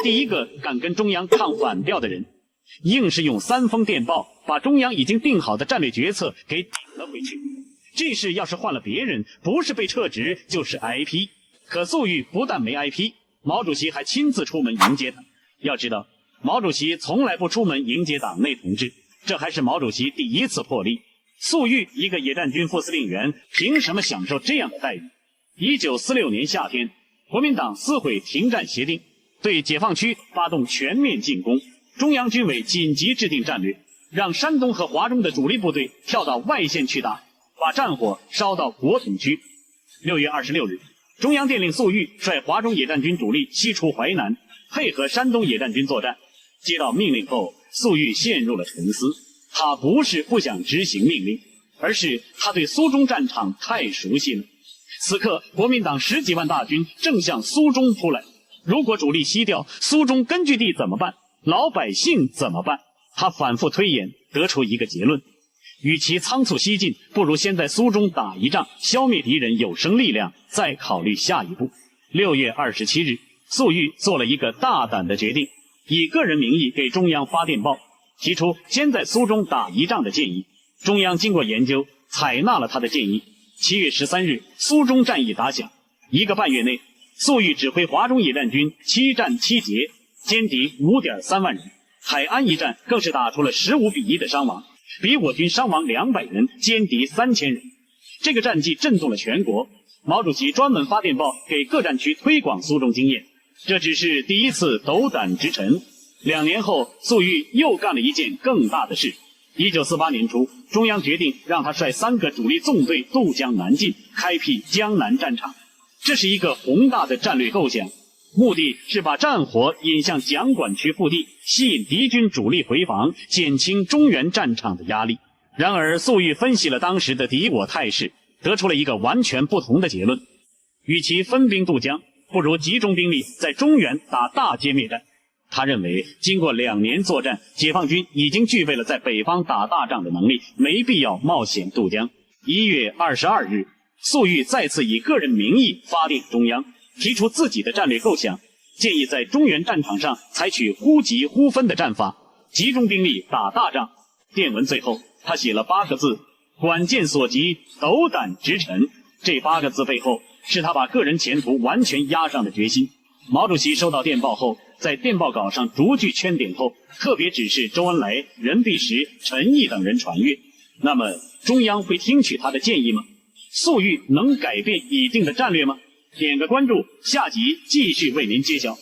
第一個敢跟中央唱反調的人，硬是用3封電報把中央已經定好的戰略決策給頂了回去。這事要是換了別人，不是被撤職就是挨批。可粟裕不但沒挨批，毛主席還親自出門迎接他。要知道，毛主席從來不出門迎接黨內同志，這還是毛主席第一次破例。粟裕一個野戰軍副司令員，憑什麼享受這樣的待遇？1946年夏天，國民黨撕毀停戰協定，對解放區發動全面進攻。中央軍委緊急制定戰略，讓山東和華中的主力部隊跳到外線去打，把戰火燒到國統區。6月26日，中央電令粟裕率華中野戰軍主力西出淮南，配合山東野戰軍作戰。接到命令後，粟裕陷入了沉思。他不是不想執行命令，而是他對蘇中戰場太熟悉了。此刻，國民黨10幾萬大軍正向蘇中撲來，如果主力西調，蘇中根據地怎麼辦？老百姓怎麼辦？他反覆推演，得出一個結論：與其倉促西進，不如先在蘇中打一仗，消滅敵人有生力量，再考慮下一步。6月27日，粟裕做了一個大膽的決定，以個人名義給中央發電報，提出先在蘇中打一仗的建議。中央經過研究，採納了他的建議。7月13日，蘇中戰役打響，1個半月內，粟裕指揮華中野戰軍7戰7捷，殲敵5.3萬人。海安一戰更是打出了15-1的傷亡，比我軍傷亡200人，殲敵3000人。這個戰績震動了全國。毛主席專門發電報給各戰區推廣蘇中經驗。這只是第一次斗膽直陳。2年後，粟裕又幹了一件更大的事。1948年初，中央決定讓他率3個主力縱隊渡江南進，開闢江南戰場。這是一個宏大的戰略構想，目的是把戰火引向講管區腹地，吸引敵軍主力回防，減輕中原戰場的壓力。然而，粟裕分析了當時的敵我態勢，得出了一個完全不同的結論：與其分兵渡江，不如集中兵力在中原打大殲滅戰。他認為，經過2年作戰，解放軍已經具備了在北方打大仗的能力，沒必要冒險渡江。1月22日，粟裕再次以個人名義發電中央，提出自己的戰略構想，建議在中原戰場上採取忽急忽分的戰法，集中兵力打大仗。電文最後，他寫了8個字：管見所及，斗膽直陳。這8個字背後，是他把個人前途完全押上的決心。毛主席收到電報後，在電報稿上逐句圈點後，特別指示周恩來、任弼時、陳毅等人傳閱。那麼，中央會聽取他的建議嗎？粟裕能改變已定的戰略嗎？點個關注，下集繼續為您揭曉。